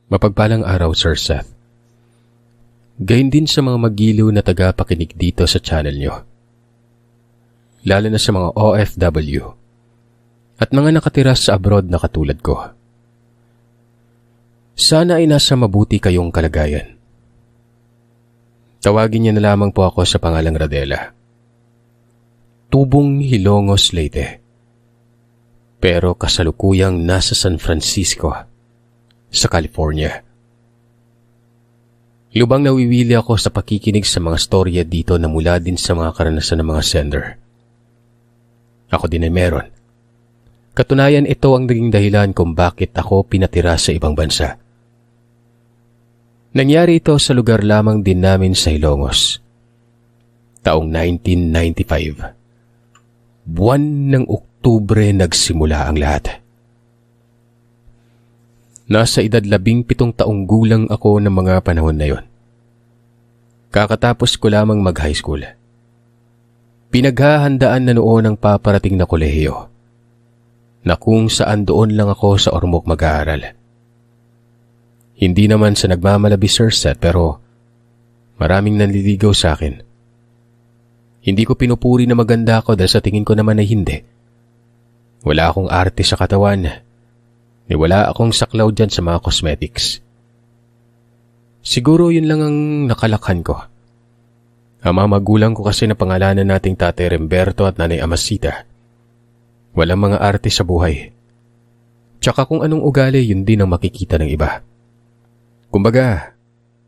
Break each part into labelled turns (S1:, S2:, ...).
S1: Mapagpalang araw, Sir Seth. Gayun din sa mga magiliw na tagapakinig dito sa channel nyo. Lalo na sa mga OFW at mga nakatira sa abroad na katulad ko. Sana ay nasa mabuti kayong kalagayan. Tawagin niyo na lamang po ako sa pangalang Radela. Tubong Hilongos, Leyte. Pero kasalukuyang nasa San Francisco, sa California. Lubang nawiwili ako sa pakikinig sa mga storya dito na mula din sa mga karanasan ng mga sender. Ako din ay meron. Katunayan ito ang naging dahilan kung bakit ako pinatira sa ibang bansa. Nangyari ito sa lugar lamang din namin sa Hilongos. Taong 1995. Buwan ng Oktubre nagsimula ang lahat. Nasa edad 17 taong gulang ako ng mga panahon na yon. Kakatapos ko lamang mag-high school. Pinaghahandaan na noon ang paparating na kolehiyo, na kung saan doon lang ako sa Ormoc mag-aaral. Hindi naman sa nagmamalabi, Sir Seth, pero maraming nanliligaw sa akin. Hindi ko pinupuri na maganda ako dahil sa tingin ko naman ay hindi. Wala akong arte sa katawan. Wala akong saklaw dyan sa mga cosmetics. Siguro yun lang ang nakalakhan ko. Ang mga magulang ko kasi na pangalanan nating Tatay Remberto at Nanay Amasita. Walang mga arte sa buhay. Tsaka kung anong ugali, yun din ang makikita ng iba. Kumbaga,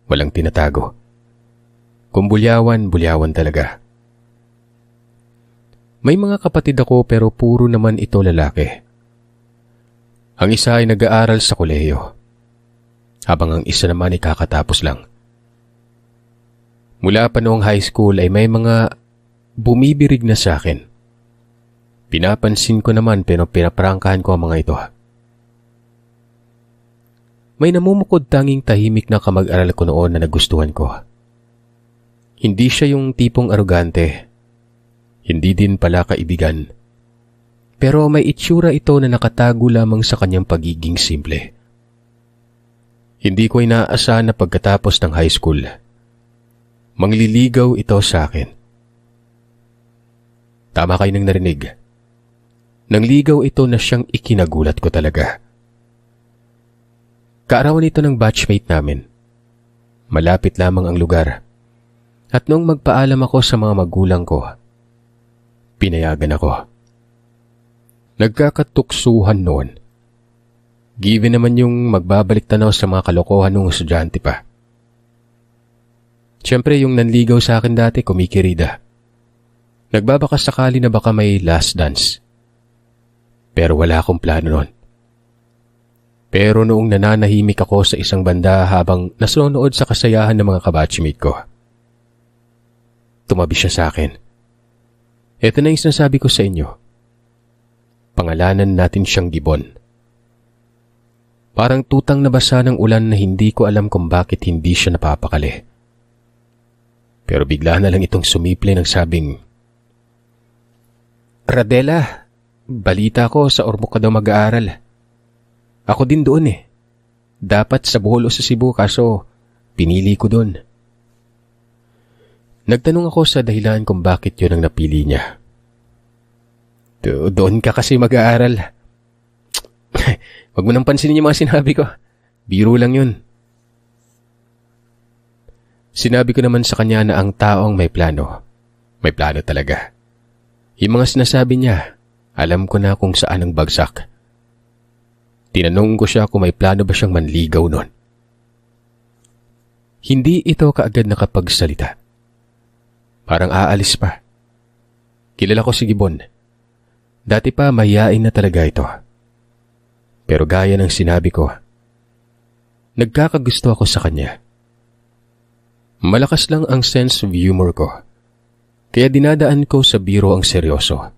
S1: walang tinatago. Kung bulyawan, bulyawan talaga. May mga kapatid ako pero puro naman ito lalaki. Ang isa ay nag-aaral sa kolehiyo, habang ang isa naman ay kakatapos lang. Mula pa noong high school ay may mga bumibirig na sa akin. Pinapansin ko naman pero pinaprangkahan ko ang mga ito. May namumukod tanging tahimik na kamag-aral ko noon na nagustuhan ko. Hindi siya yung tipong arogante. Hindi din pala kaibigan. Pero may itsura ito na nakatago lamang sa kanyang pagiging simple. Hindi ko inaasahan na pagkatapos ng high school, mangliligaw ito sa akin. Tama kayo nang narinig. Nangligaw ito na siyang ikinagulat ko talaga. Kaarawan ito ng batchmate namin. Malapit lamang ang lugar. At nung magpaalam ako sa mga magulang ko, pinayagan ako. Nagkakatuksuhan noon. Given naman yung magbabalik tanaw sa mga kalokohan ng estudyante pa. Siyempre yung nanligaw sa akin dati kumikirida. Nagbabakas sakali na baka may last dance. Pero wala akong plano noon. Pero noong nananahimik ako sa isang banda habang nasunood sa kasayahan ng mga kabatchmate ko, tumabi siya sa akin. Ito na yung sinasabi ko sa inyo. Pangalanan natin siyang Gibon. Parang tutang nabasa ng ulan na hindi ko alam kung bakit hindi siya napapakali. Pero bigla na lang itong sumiple ng sabing, Radela, balita ko sa Ormoc ka daw mag-aaral. Ako din doon eh. Dapat sa Bohol o sa Cebu kaso pinili ko doon. Nagtanong ako sa dahilan kung bakit yun ang napili niya. Doon ka kasi mag-aaral. Huwag mo nang pansinin yung mga sinabi ko. Biro lang yun. Sinabi ko naman sa kanya na ang taong may plano talaga. Yung mga sinasabi niya, alam ko na kung saan ang bagsak. Tinanong ko siya kung may plano ba siyang manligaw nun. Hindi ito kaagad nakapagsalita. Parang aalis pa. Kilala ko si Gibon. Dati pa mahiyain na talaga ito. Pero gaya ng sinabi ko, nagkakagusto ako sa kanya. Malakas lang ang sense of humor ko, kaya dinadaan ko sa biro ang seryoso.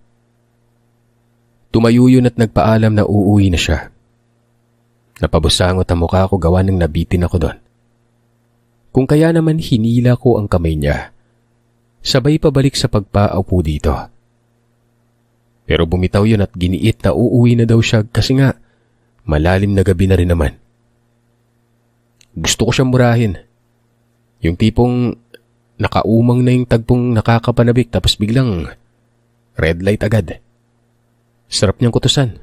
S1: Tumayo yun at nagpaalam na uuwi na siya. Napabusangot ang mukha ko gawa ng nabitin ako doon. Kung kaya naman hinila ko ang kamay niya, sabay pabalik sa pagpaupo dito. Pero bumitaw yun at giniit na uuwi na daw siya kasi nga malalim na gabi na rin naman. Gusto ko siyang murahin. Yung tipong nakaumang na yung tagpong nakakapanabik tapos biglang red light agad. Sarap niyang kutusan.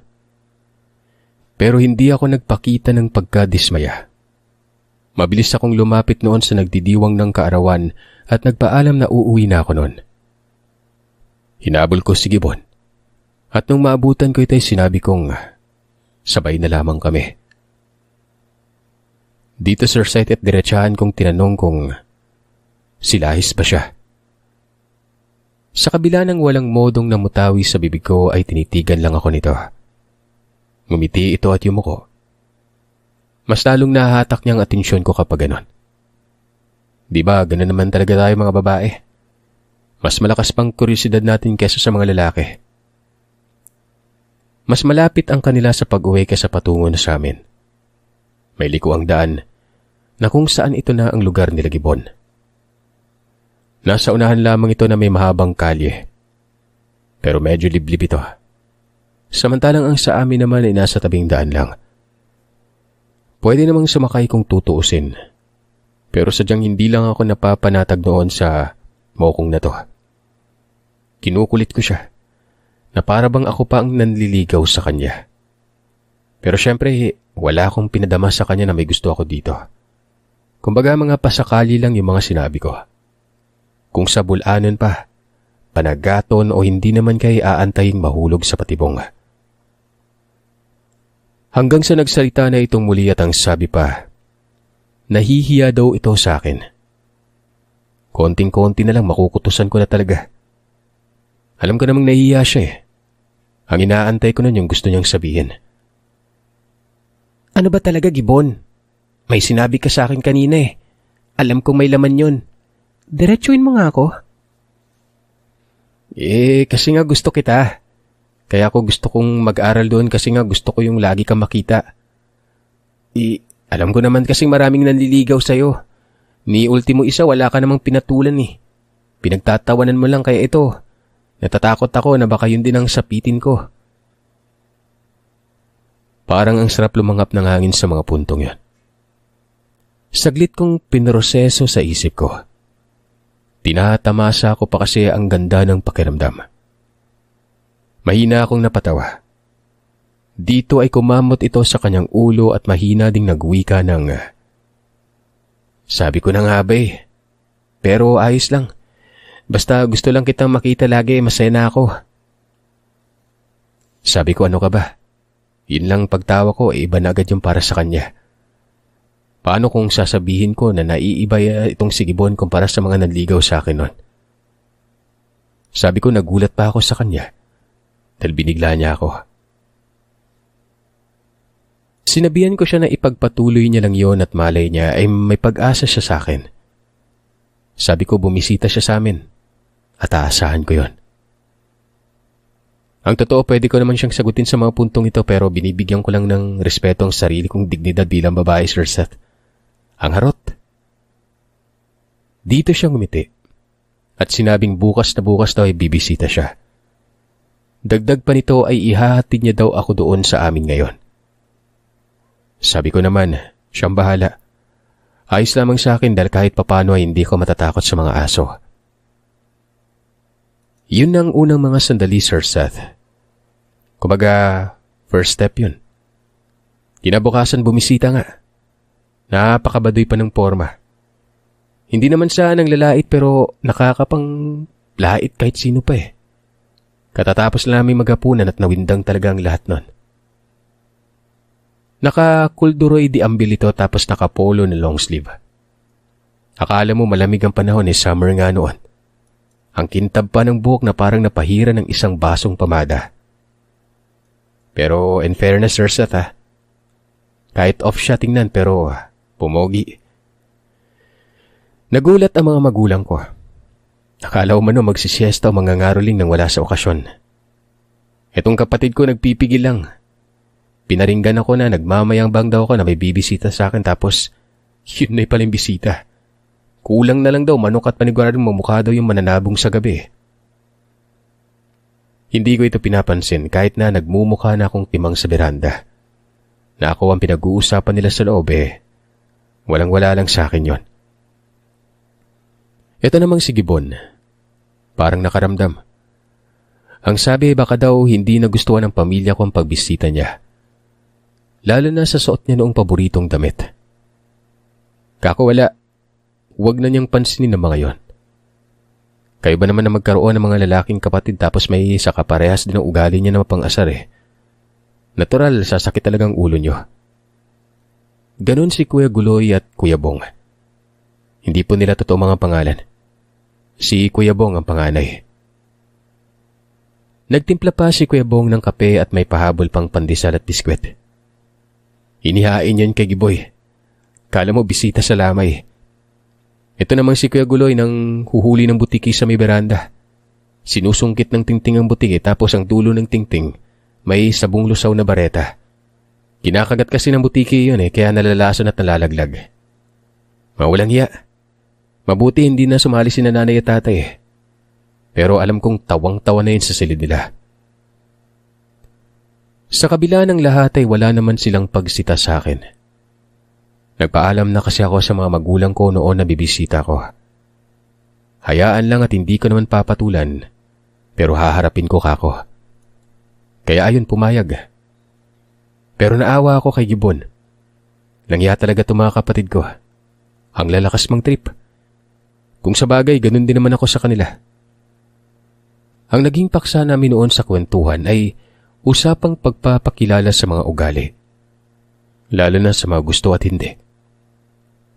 S1: Pero hindi ako nagpakita ng pagkadismaya. Mabilis akong lumapit noon sa nagdidiwang ng kaarawan at nagpaalam na uuwi na ako noon. Hinabol ko si Gibbon. At nung maabutan ko ito'y sinabi kong sabay na lamang kami. Dito Sir Seth at diretsahan kong tinanong kung silahis ba siya. Sa kabila ng walang modong namutawi sa bibig ko ay tinitigan lang ako nito. Ngumiti ito at yumuko. Mas lalong nahahatak niyang atensyon ko kapag ganon. Di ba, ganon naman talaga tayo mga babae. Mas malakas pang kuryosidad natin kesa sa mga lalaki. Mas malapit ang kanila sa pag-uwi kaysa patungo na sa amin. May liko ang daan na kung saan ito na ang lugar nila Gibbon. Nasa unahan lamang ito na may mahabang kalye. Pero medyo liblib ito. Samantalang ang sa amin naman ay nasa tabing daan lang. Pwede namang sumakay kung tutuusin. Pero sadyang hindi lang ako napapanatag noon sa mokong na to. Kinukulit ko siya na para bang ako pa ang nanliligaw sa kanya. Pero syempre, wala akong pinadama sa kanya na may gusto ako dito. Kumbaga mga pasakali lang yung mga sinabi ko. Kung sa bulanon pa, panagaton o hindi naman kay aantayin mahulog sa patibong. Hanggang sa nagsalita na itong muli at ang sabi pa, nahihiya daw ito sa akin. Konting-konti na lang makukutusan ko na talaga. Alam ko namang nahihiya siya eh. Ang inaantay ko nun yung gusto niyang sabihin. Ano ba talaga, Gibbon? May sinabi ka sa akin kanina eh. Alam kong may laman yun. Diretsuin mo nga ako. Kasi nga gusto kita. Kaya ako gusto kong mag-aral doon kasi nga gusto ko yung lagi kang makita. Alam ko naman kasing maraming nanliligaw sa'yo. Ni ultimo isa wala ka namang pinatulan eh. Pinagtatawanan mo lang kaya ito. Natatakot ako na baka yun din ang sapitin ko. Parang ang sarap lumangap ng hangin sa mga puntong yan. Saglit kong pinroseso sa isip ko. Tinatamasa ko pa kasi ang ganda ng pakiramdam. Mahina akong napatawa. Dito ay kumamot ito sa kanyang ulo at mahina ding nagwika ng sabi ko na nga ba eh. Pero ayos lang. Basta gusto lang kitang makita lagi, masaya na ako. Sabi ko, ano ka ba? Yun lang pagtawa ko, iba na agad yung para sa kanya. Paano kung sasabihin ko na naiiba itong si Gibbon kumpara sa mga nanligaw sa akin nun? Sabi ko, nagulat pa ako sa kanya. Dahil binigla niya ako. Sinabihan ko siya na ipagpatuloy niya lang yon at malay niya ay may pag-asa siya sa akin. Sabi ko bumisita siya sa amin at aasahan ko yon. Ang totoo pwede ko naman siyang sagutin sa mga puntong ito pero binibigyan ko lang ng respeto ang sarili kong dignidad bilang babae, Sir Seth. Ang harot. Dito siya ngumiti at sinabing bukas na bukas daw ay bibisita siya. Dagdag pa nito ay ihahatid niya daw ako doon sa amin ngayon. Sabi ko naman, siyang bahala. Ayos lamang sa akin dahil kahit papano ay hindi ko matatakot sa mga aso. Yun ang unang mga sandali, Sir Seth. Kumbaga, first step yun. Kinabukasan bumisita nga. Napakabadoy pa ng forma. Hindi naman siya nang lalait pero nakakapang lait kahit sino pa eh. Katatapos lang namin maghapunan at nawindang talaga ang lahat nun. Naka-kulduroy di ambil ito tapos naka-polo na long sleeve. Akala mo malamig ang panahon summer nga noon. Ang kintab pa ng buhok na parang napahira ng isang basong pamada. Pero in fairness, Sir Seth kahit off siya tingnan pero pumogi. Nagulat ang mga magulang ko. Akala ko mano magsisiesta o mangangaroling nang wala sa okasyon. Etong kapatid ko nagpipigil lang. Pinaringgan ako na nagmamayang-bang daw ako na may bibisita sa akin tapos yun na palang bisita. Kulang na lang daw manok at paniguradong mamukha daw yung mananabong sa gabi. Hindi ko ito pinapansin kahit na nagmumukha na akong timang sa beranda. Na ako ang pinag-uusapan nila sa loob Walang-wala lang sa akin yon. Ito namang si Gibbon. Parang nakaramdam. Ang sabi baka daw hindi nagustuhan ng pamilya ko ang pagbisita niya. Lalo na sa suot niya noong paboritong damit. Kako wala. Huwag na niyang pansinin ng mga yon. Kayo ba naman na magkaroon ng mga lalaking kapatid tapos may isa kaparehas din ang ugali niya na mapang-asar eh. Natural, sasakit talagang ulo niyo. Ganon si Kuya Guloy at Kuya Bong. Hindi po nila totoo mga pangalan. Si Kuya Bong ang panganay. Nagtimpla pa si Kuya Bong ng kape at may pahabol pang pandesal at biskwit. Inihain yan kay Giboy. Kala mo bisita sa lamay. Ito namang si Kuya Guloy nang huhuli ng butiki sa may beranda. Sinusungkit ng tingting ang butiki tapos ang dulo ng tingting may sabong lusaw na bareta. Kinakagat kasi ng butiki yun kaya nalalason at nalalaglag. Mawalang hiya. Mabuti hindi na sumali si nanay at tatay. Pero alam kong tawang-tawa na yun sa silid nila. Sa kabila ng lahat ay wala naman silang pagsita sa akin. Nagpaalam na kasi ako sa mga magulang ko noon na bibisita ko. Hayaan lang at hindi ko naman papatulan, pero haharapin ko kako. Kaya ayun pumayag. Pero naawa ako kay Gibbon. Langya talaga itong mga kapatid ko. Ang lalakas mang trip. Kung sa bagay, ganun din naman ako sa kanila. Ang naging paksa namin noon sa kwentuhan ay usapang pagpapakilala sa mga ugali. Lalo na sa mga gusto at hindi.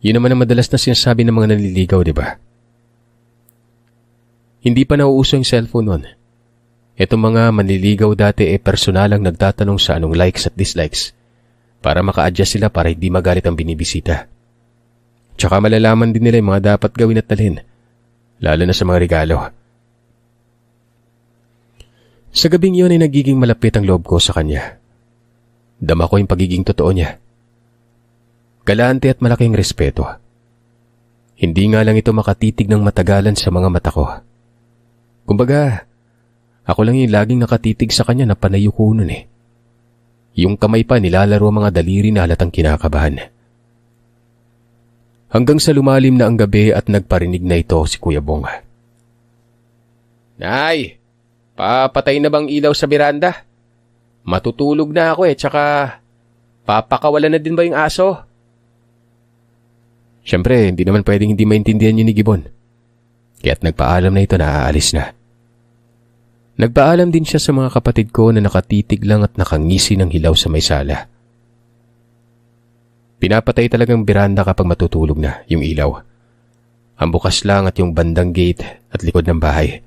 S1: Yun naman ang madalas na sinasabi ng mga nanliligaw, di ba? Hindi pa nauuso yung cellphone noon. Itong mga manliligaw dati personalang nagtatanong sa anong likes at dislikes para maka-adjust sila para hindi magalit ang binibisita. Tsaka malalaman din nila yung mga dapat gawin at dalhin, lalo na sa mga regalo. Sa gabing yun ay nagiging malapit ang loob ko sa kanya. Dama ko yung pagiging totoo niya. Galante at malaking respeto. Hindi nga lang ito makatitig ng matagalan sa mga mata ko. Kumbaga, ako lang yung laging nakatitig sa kanya na panayo ko nun eh. Yung kamay pa nilalaro ang mga daliri na halatang kinakabahan. Hanggang sa lumalim na ang gabi at nagparinig na ito si Kuya Bong. Nay, papatay na bang ilaw sa beranda? Matutulog na ako tsaka papakawalan na din ba yung aso? Siyempre, hindi naman pwedeng hindi maintindihan yun ni Gibbon. Kaya't nagpaalam na ito na aalis na. Nagpaalam din siya sa mga kapatid ko na nakatitig lang at nakangisi ng hilaw sa may sala. Pinapatay talagang beranda kapag matutulog na yung ilaw. Ang bukas lang at yung bandang gate at likod ng bahay.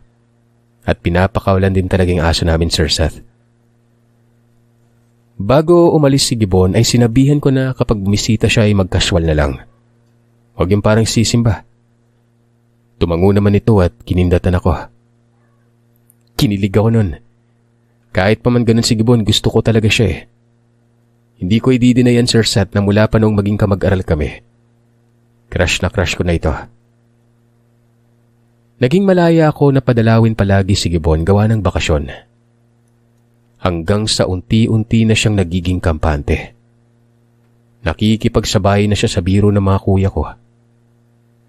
S1: At pinapakawalan din talaga yung aso namin, Sir Seth. Bago umalis si Gibbon ay sinabihan ko na kapag bumisita siya ay magkaswal na lang. Huwag yung parang sisimba. Tumango naman ito at kinindatan ako. Kinilig ako nun. Kahit pa man ganun si Gibbon, gusto ko talaga siya eh. Hindi ko ididinayan, Sir Seth, na mula pa noong maging kamag-aral kami. Crush na crush ko na ito. Naging malaya ako na padalawin palagi si Gibbon gawa ng bakasyon. Hanggang sa unti-unti na siyang nagiging kampante. Nakikipagsabay na siya sa biro ng mga kuya ko.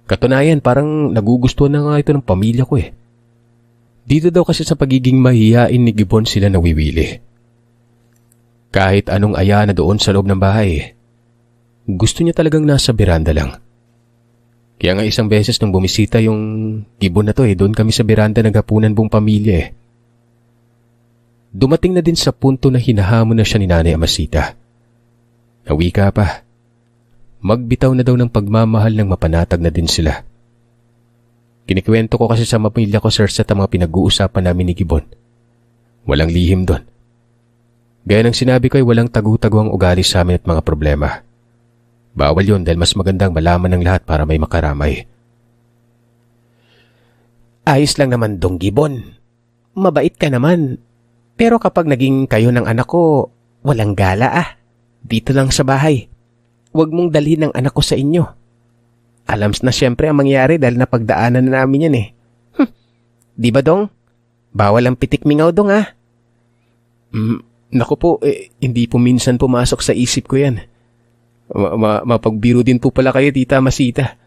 S1: Katunayan, parang nagugustuhan na nga ito ng pamilya ko eh. Dito daw kasi sa pagiging mahihain ni Gibbon sila nawiwili. Kahit anong aya na doon sa loob ng bahay, gusto niya talagang nasa beranda lang. Kaya nga isang beses nung bumisita yung Gibbon na to doon kami sa beranda naghapunan buong pamilya eh. Dumating na din sa punto na hinahamon na siya ni Nanay Amasita. Nawika pa. Magbitaw na daw ng pagmamahal ng mapanatag na din sila. Kinikwento ko kasi sa pamilya ko, Sir, sa mga pinag-uusapan namin ni Gibbon. Walang lihim doon. Gaya ng sinabi ko ay walang tagu-tagu ang ugali sa amin at mga problema. Bawal yun dahil mas magandang malaman ng lahat para may makaramay. Ayos lang naman dong, Gibbon. Mabait ka naman. Pero kapag naging kayo ng anak ko, walang gala ah. Dito lang sa bahay. Huwag mong dalhin ang anak ko sa inyo. Alam na siyempre ang mangyari dahil napagdaanan na namin yan eh. Di ba dong? Bawal ang pitik mingaw dong ah. Naku po, hindi po minsan pumasok sa isip ko yan. Mapagbiro din po pala kayo, Tita Masita.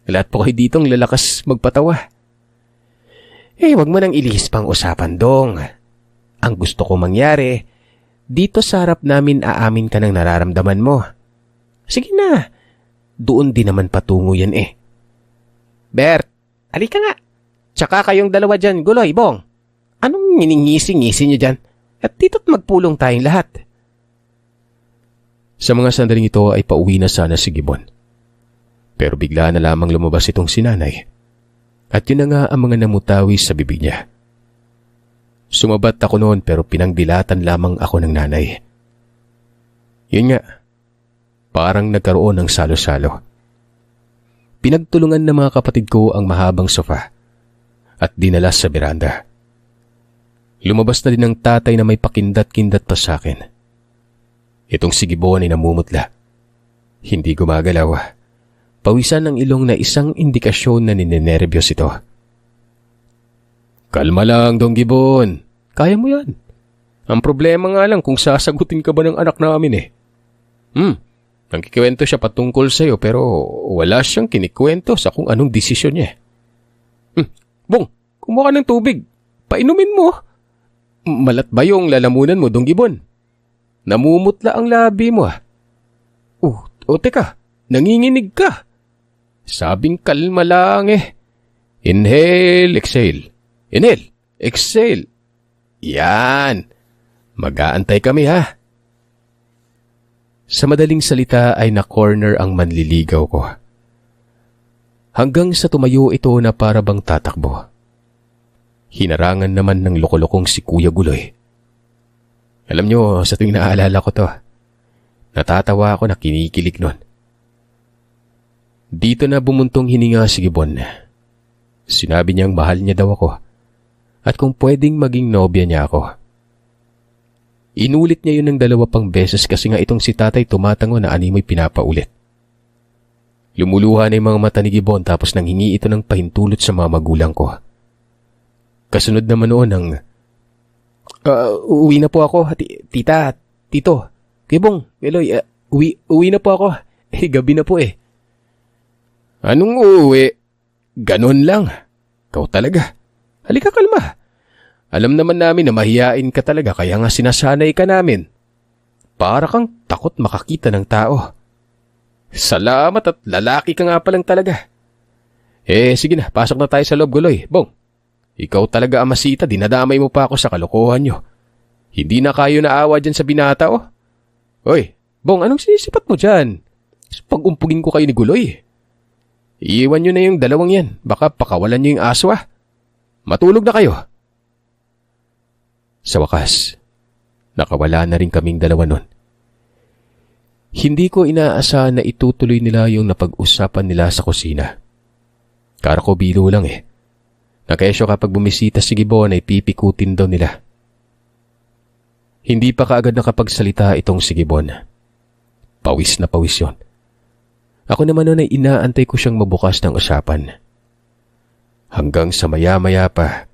S1: Lahat po kayo ditong lalakas magpatawa. Wag mo nang ilihis pang usapan, Dong. Ang gusto ko mangyari, dito sa harap namin aamin ka ng nararamdaman mo. Sige na, doon din naman patungo yan Bert, halika nga. Tsaka kayong dalawa dyan, Guloy, Bong. Anong nginingisi-ngisi niyo dyan? At dito't magpulong tayong lahat. Sa mga sandaling ito ay pauwi na sana si Gibbon. Pero bigla na lamang lumabas itong si Nanay. At yun na nga ang mga namutawi sa bibig niya. Sumabat ako noon pero pinangdilatan lamang ako ng Nanay. Yun nga, parang nagkaroon ng salo-salo. Pinagtulungan ng mga kapatid ko ang mahabang sofa at dinala sa beranda. Lumabas na din ang tatay na may pakindat-kindat pa sa akin. Itong si Gibbon ay namumutla. Hindi gumagalaw. Pawisan ng ilong na isang indikasyon na ninenervyos ito. Kalma lang, Dong Gibbon. Kaya mo yan. Ang problema nga lang kung sasagutin ka ba ng anak namin Nangkikwento siya patungkol sa'yo pero wala siyang kinikwento sa kung anong desisyon niya. Bong, kumuha ka ng tubig. Painumin mo. Malat ba yung lalamunan mo, Dong Gibbon? Namumutla ang labi mo teka, nanginginig ka. Sabing kalma lang Inhale, exhale. Inhale, exhale. Yan. Mag-aantay kami ha. Sa madaling salita ay na-corner ang manliligaw ko. Hanggang sa tumayo ito na para bang tatakbo. Hinarangan naman ng lokolokong si Kuya Guloy. Alam nyo, sa tuwing naaalala ko to, natatawa ako na kinikilig nun. Dito na bumuntong hininga si Gibbon. Sinabi niyang mahal niya daw ako at kung pwedeng maging nobya niya ako. Inulit niya yun ng 2 pang beses kasi nga itong si tatay tumatango na animoy pinapaulit. Lumuluha na yung mga mata ni Gibbon tapos nanghingi ito ng pahintulot sa mga magulang ko. Kasunod naman noon ng uwi na po ako, tita, tito, Kibong, Eloy, uwi na po ako. Gabi na po Anong uwi? Ganon lang. Kau talaga. Halika kalma. Alam naman namin na mahiyain ka talaga kaya nga sinasanay ka namin. Para kang takot makakita ng tao. Salamat at lalaki ka nga palang talaga. Sige na, pasok na tayo sa loob, Guloy. Bong, ikaw talaga ang Masita, dinadamay mo pa ako sa kalokohan nyo. Hindi na kayo naawa dyan sa binata Hoy, Bong, anong sinisipat mo dyan? Pag-umpugin ko kayo ni Guloy. Iiwan nyo na yung 2 yan, baka pakawalan nyo yung aso Matulog na kayo. Sa wakas, nakawala na rin kaming 2 nun. Hindi ko inaasahan na itutuloy nila yung napag-usapan nila sa kusina. Kara ko biro lang Nakesyo kapag bumisita si Gibbon ay pipikutin daw nila. Hindi pa kaagad nakapagsalita itong si Gibbon. Pawis na pawis yon. Ako naman noon ay inaantay ko siyang mabukas ng usapan. Hanggang sa maya-maya pa,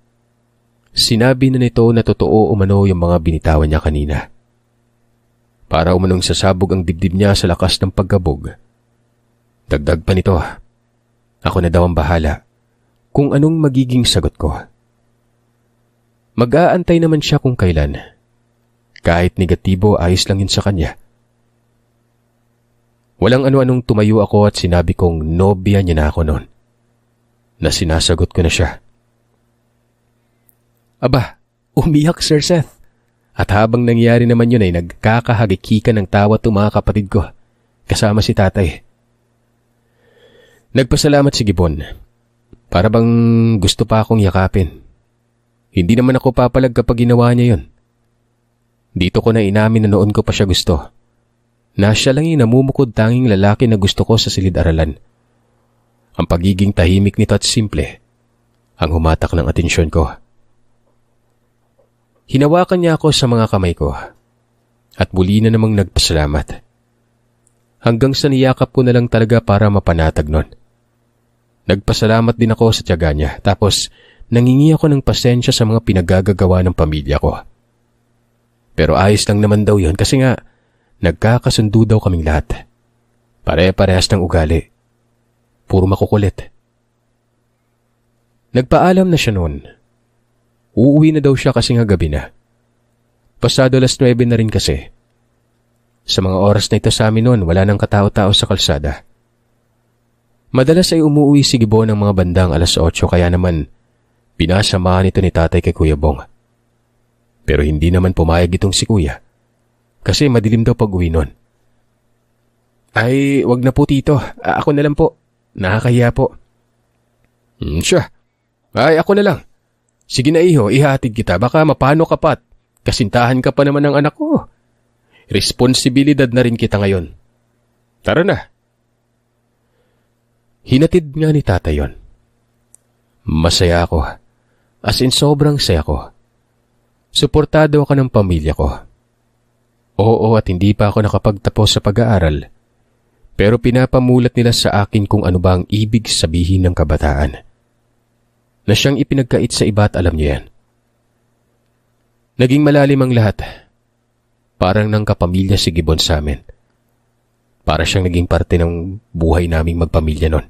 S1: sinabi na nito na totoo umano yung mga binitawan niya kanina. Para umanong sasabog ang dibdib niya sa lakas ng paggabog. Dagdag pa nito, ako na daw ang bahala kung anong magiging sagot ko. Mag-aantay naman siya kung kailan. Kahit negatibo, ayos lang yun sa kanya. Walang ano-anong tumayo ako at sinabi kong nobya niya na ako noon. Na sinasagot ko na siya. Aba, umiyak Sir Seth. At habang nangyari naman yun ay nagkakahagikikan ng tawa to mga kapatid ko. Kasama si tatay. Nagpasalamat si Gibbon. Para bang gusto pa akong yakapin. Hindi naman ako papalag kapag ginawa niya yun. Dito ko na inamin na noon ko pa siya gusto. Na siya lang yung namumukod tanging lalaki na gusto ko sa silid-aralan. Ang pagiging tahimik nito at simple ang humatak ng atensyon ko. Hinawakan niya ako sa mga kamay ko at muli na namang nagpasalamat. Hanggang sa niyakap ko na lang talaga para mapanatag nun. Nagpasalamat din ako sa tiyaga niya tapos nangingi ako ng pasensya sa mga pinagagagawa ng pamilya ko. Pero ayos lang naman daw yun kasi nga nagkakasundo daw kaming lahat. Pare-parehas ng ugali. Puro makukulit. Nagpaalam na siya noon. Uuwi na daw siya kasi nga gabi na. Pasado 9:00 na rin kasi. Sa mga oras na ito sa amin noon, wala nang katao-tao sa kalsada. Madalas ay umuwi si Gibbon ng mga bandang 8:00 kaya naman pinasamahan ito ni tatay kay Kuya Bong. Pero hindi naman pumayag itong si Kuya kasi madilim daw pag-uwi noon. Ay, wag na po tito. Ako na lang po. Nakakahiya po. Siya. Ay, ako na lang. Sige na iho, ihatid kita. Baka mapano ka pat. Kasintahan ka pa naman ng anak ko. Responsibilidad na rin kita ngayon. Tara na. Hinatid nga ni tatay yon. Masaya ako. As in sobrang saya ko. Suportado ako ng pamilya ko. Oo at hindi pa ako nakapagtapos sa pag-aaral. Pero pinapamulat nila sa akin kung ano ba ang ibig sabihin ng kabataan. Na siyang ipinagkait sa iba at alam niyo yan. Naging malalim ang lahat. Parang ng kapamilya si Gibbon sa amin. Para siyang naging parte ng buhay naming magpamilya nun.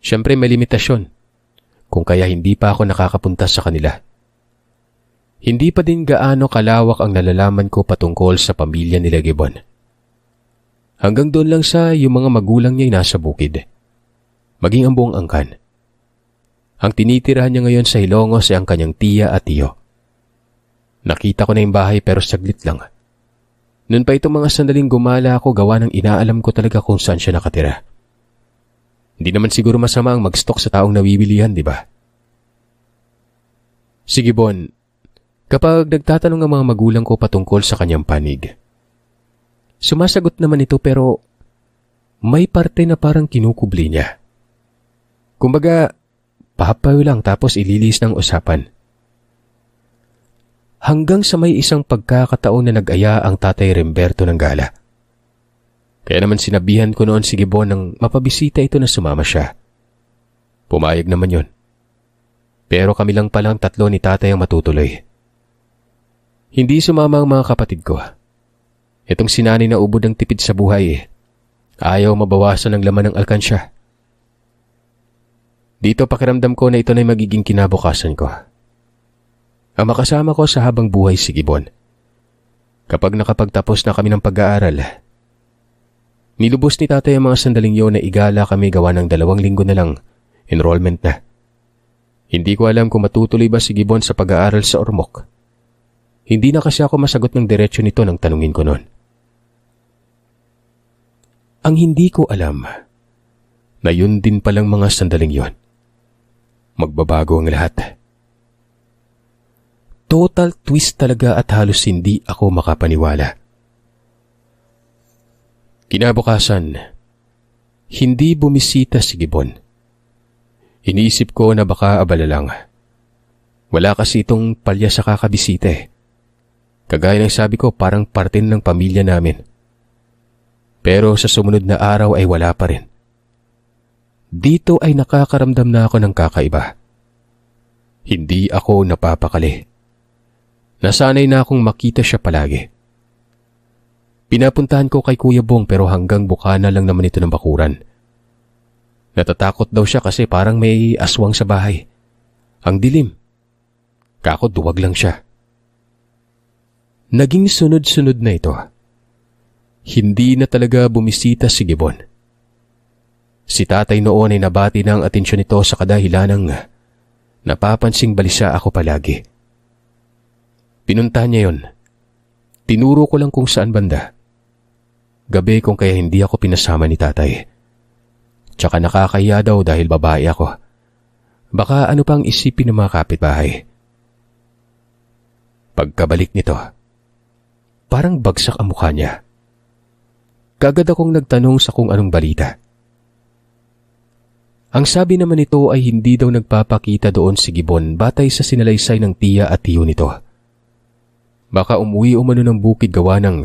S1: Siyempre may limitasyon. Kung kaya hindi pa ako nakakapunta sa kanila. Hindi pa din gaano kalawak ang nalalaman ko patungkol sa pamilya nila Gibbon. Hanggang doon lang sa yung mga magulang niya ay nasa bukid. Maging ang buong angkan. Ang tinitirahan niya ngayon sa Ilongos ay ang kanyang tiya at tiyo. Nakita ko na yung bahay pero saglit lang. Noon pa itong mga sandaling gumala ako gawa ng inaalam ko talaga kung saan siya nakatira. Hindi naman siguro masama ang mag-stock sa taong nawiwilihan, di ba? Si Gibbon, kapag nagtatanong ang mga magulang ko patungkol sa kanyang panig, sumasagot naman ito pero may parte na parang kinukubli niya. Kumbaga, pahapaw lang tapos ililis ng usapan. Hanggang sa may isang pagkakataon na nag-aya ang tatay Remberto ng gala. Kaya naman sinabihan ko noon si Gibbon nang mapabisita ito na sumama siya. Pumayag naman yon. Pero kami lang palang tatlo ni tatay ang matutuloy. Hindi sumama ang mga kapatid ko. Itong sinani na ubod ng tipid sa buhay ayaw mabawasan ng laman ng alkansya. Dito pakiramdam ko na ito na'y magiging kinabukasan ko. Ang makasama ko sa habang buhay si Gibbon. Kapag nakapagtapos na kami ng pag-aaral, nilubos ni tatay ang mga sandaling yun na igala kami gawa ng 2 linggo na lang, enrollment na. Hindi ko alam kung matutuloy ba si Gibbon sa pag-aaral sa Ormoc. Hindi na kasi ako masagot ng diretsyo nito nang tanungin ko noon. Ang hindi ko alam, na yun din palang mga sandaling yon. Magbabago ang lahat. Total twist talaga at halos hindi ako makapaniwala. Kinabukasan, hindi bumisita si Gibbon. Iniisip ko na baka abala lang. Wala kasi itong palya sa kakabisita eh. Kagaya ng sabi ko, parang parte ng pamilya namin. Pero sa sumunod na araw ay wala pa rin. Dito ay nakakaramdam na ako ng kakaiba. Hindi ako napapakali. Nasanay na akong makita siya palagi. Pinapuntahan ko kay Kuya Bong pero hanggang bukana lang naman ito ng bakuran. Natatakot daw siya kasi parang may aswang sa bahay. Ang dilim. Kako duwag lang siya. Naging sunod-sunod na ito. Hindi na talaga bumisita si Gibbon. Si tatay noon ay nabati ng atensyon nito sa kadahilan ng napapansing balisa ako palagi. Pinuntahan niya yon. Tinuro ko lang kung saan banda. Gabi kung kaya hindi ako pinasama ni tatay. Tsaka nakakahiya daw dahil babae ako. Baka ano pang isipin ng mga kapitbahay. Pagkabalik nito, parang bagsak ang mukha niya. Kagad akong nagtanong sa kung anong balita. Ang sabi naman nito ay hindi daw nagpapakita doon si Gibbon batay sa sinalaysay ng tiya at tiyo nito. Baka umuwi umano ng bukid gawa ng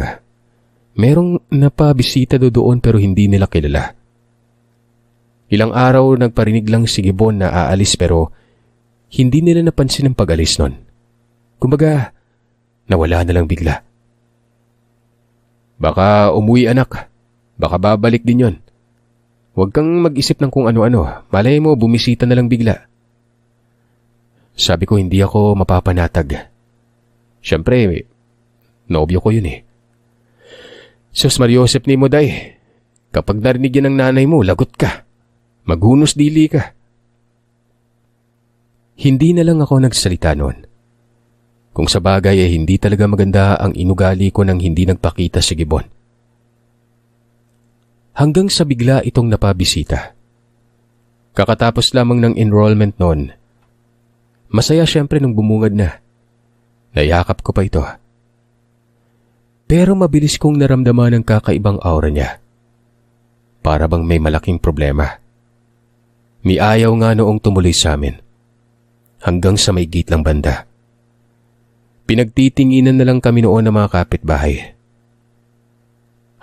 S1: merong napabisita doon pero hindi nila kilala. Ilang araw nagparinig lang si Gibbon na aalis pero hindi nila napansin ang pag-alis nun. Kumbaga, nawala na lang bigla. Baka umuwi anak. Baka babalik din yon. Huwag kang mag-isip ng kung ano-ano. Malay mo, bumisita na lang bigla. Sabi ko hindi ako mapapanatag. Siyempre, nobyo ko yun eh. Sus Mariosep ni mo, day. Kapag narinig yan ng nanay mo, lagot ka. Maghunos dili ka. Hindi na lang ako nagsalita noon. Kung sa bagay ay hindi talaga maganda ang inugali ko nang hindi nagpakita si Gibbon. Hanggang sa bigla itong napabisita. Kakatapos lamang ng enrollment noon. Masaya siyempre nung bumungad na. Nayakap ko pa ito. Pero mabilis kong naramdaman ang kakaibang aura niya. Para bang may malaking problema. May ayaw nga noong tumuloy sa amin. Hanggang sa may gate lang banda. Pinagtitinginan na lang kami noon ng mga kapitbahay.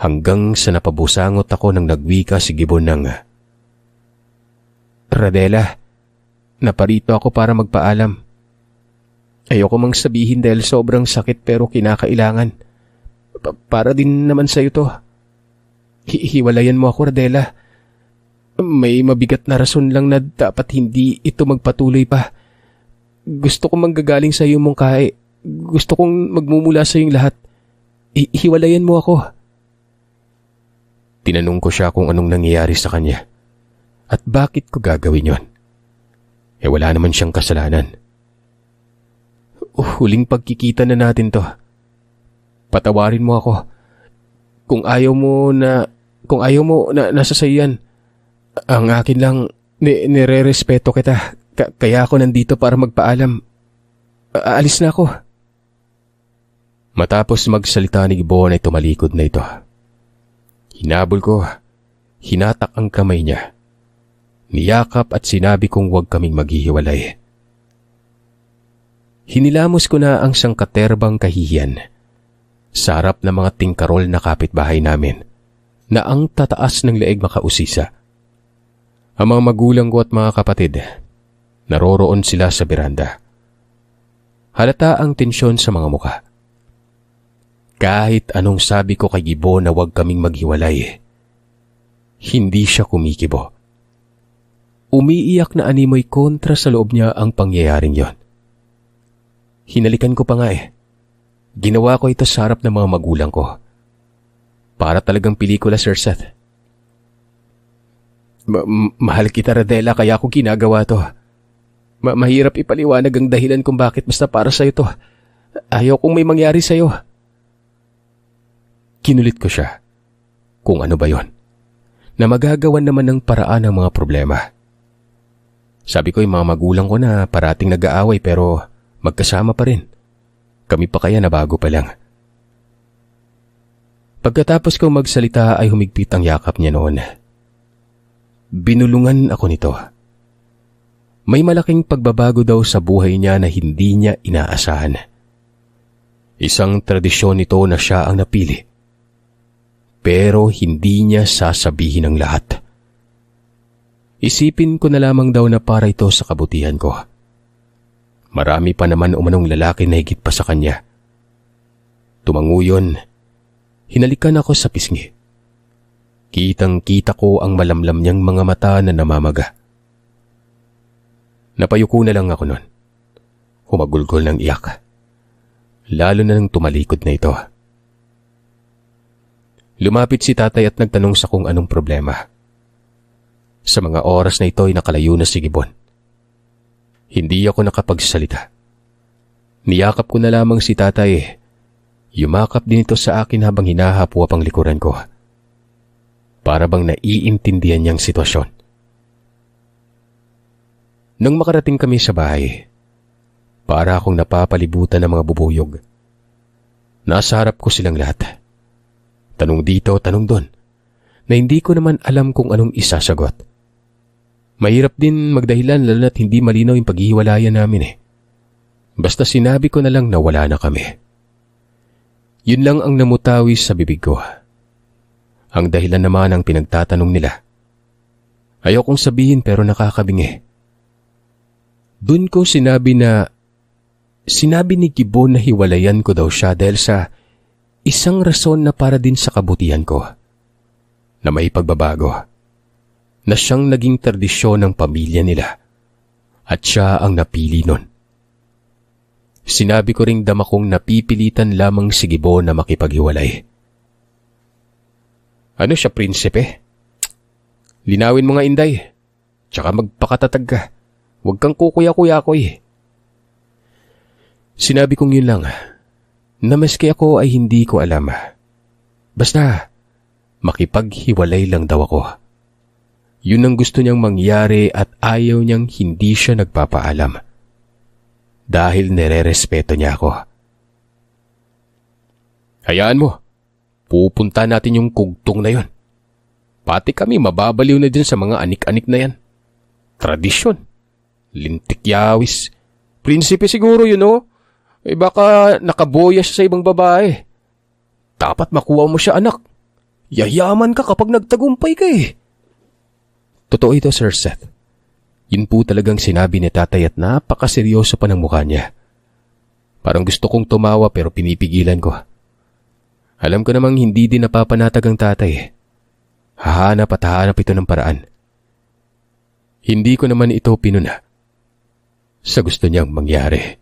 S1: Hanggang sa napabusangot ako nang nagwika si Gibbon ng, Radela, naparito ako para magpaalam. Ayoko mang sabihin dahil sobrang sakit pero kinakailangan. Para din naman sa'yo to. Hiwalayan mo ako, Radela. May mabigat na rason lang na dapat hindi ito magpatuloy pa. Gusto kong manggagaling sa iyo mong kae. Gusto kong magmumula sa iyong lahat. Hiwalayan mo ako. Tinanong ko siya kung anong nangyayari sa kanya. At bakit ko gagawin yon? Wala naman siyang kasalanan. Huling pagkikita na natin to. Patawarin mo ako. Kung ayaw mo na nasa sayan, ang akin lang, nire-respeto kita. Kaya ako nandito para magpaalam. Alis na ako. Matapos magsalita ni Gibbon ay tumalikod na ito. Hinabol ko, hinatak ang kamay niya. Niyakap at sinabi kong huwag kaming maghihiwalay. Hinilamos ko na ang sangkaterbang kahihiyan sa harap ng mga tingkarol na kapitbahay namin na ang tataas ng leeg makausisa. Ang mga magulang ko at mga kapatid, naroroon sila sa beranda. Halata ang tensyon sa mga muka. Kahit anong sabi ko kay Gibbon na huwag kaming maghiwalay, hindi siya kumikibo. Umiiyak na animoy kontra sa loob niya ang pangyayaring yon. Hinalikan ko pa nga eh. Ginawa ko ito sa harap ng mga magulang ko. Para talagang pelikula, Sir Seth. Mahal kita, Radela, kaya ako ginagawa to. Mahirap ipaliwanag ang dahilan kung bakit basta para sa'yo to. Ayaw kong may mangyari sa'yo. Kinulit ko siya. Kung ano ba yon? Na magagawan naman ng paraan ang mga problema. Sabi ko yung mga magulang ko na parating nag-aaway pero magkasama pa rin. Kami pa kaya na bago pa lang. Pagkatapos kong magsalita ay humigpit ang yakap niya noon. Binulungan ako nito. May malaking pagbabago daw sa buhay niya na hindi niya inaasahan. Isang tradisyon nito na siya ang napili. Pero hindi niya sasabihin ang lahat. Isipin ko na lamang daw na para ito sa kabutihan ko. Marami pa naman umanong lalaki na higit pa sa kanya. Tumango yun. Hinalikan ako sa pisngi. Kitang-kita ko ang malamlam niyang mga mata na namamaga. Napayuko na lang ako nun. Humagulgol ng iyak. Lalo na nang tumalikod na ito. Lumapit si tatay at nagtanong sa kung anong problema. Sa mga oras na ito ay nakalayo na si Gibbon. Hindi ako nakapagsalita. Niyakap ko na lamang si tatay. Yumakap din ito sa akin habang hinahapwa pang likuran ko. Para bang naiintindihan niyang sitwasyon. Nang makarating kami sa bahay, para akong napapalibutan ng mga bubuyog. Nasa harap ko silang lahat. Tanong dito, tanong doon, na hindi ko naman alam kung anong isasagot. Mahirap din magdahilan lalo na't hindi malinaw yung paghihiwalayan namin eh. Basta sinabi ko na lang na wala na kami. Yun lang ang namutawi sa bibig ko. Ang dahilan naman ang pinagtatanong nila. Ayaw kong sabihin pero nakakabingi. Doon ko sinabi ni Gibbon na hiwalayan ko daw siya dahil sa isang rason na para din sa kabutihan ko. na may pagbabago, na siyang naging tradisyon ng pamilya nila at siya ang napili nun. Sinabi ko ring dama kong napipilitan lamang si Gibbon na makipaghiwalay. Ano siya, prinsipe? Linawin mo nga, Inday. Tsaka magpakatatag ka. Huwag kang kukuya-kuya-kuy. Sinabi kong yun lang, na maski ako ay hindi ko alam. Basta, makipaghiwalay lang daw ako. Yun ang gusto niyang mangyari at ayaw niyang hindi siya nagpapaalam. Dahil nire-respeto niya ako. Hayaan mo, pupunta natin yung kugtong na yon. Pati kami mababaliw na din sa mga anik-anik na yan. Tradisyon. Lintik yawis. Prinsipe siguro yun, oh. Eh baka nakaboya siya sa ibang babae. Dapat makuha mo siya, anak. Yayaman ka kapag nagtagumpay ka eh. Totoo ito, Sir Seth. Yun po talagang sinabi ni tatay at napakaseryoso pa ng mukha niya. Parang gusto kong tumawa pero pinipigilan ko. Alam ko namang hindi din napapanatag ang tatay. Hahanap at hahanap ito ng paraan. Hindi ko naman ito pinuna sa gusto niyang mangyari.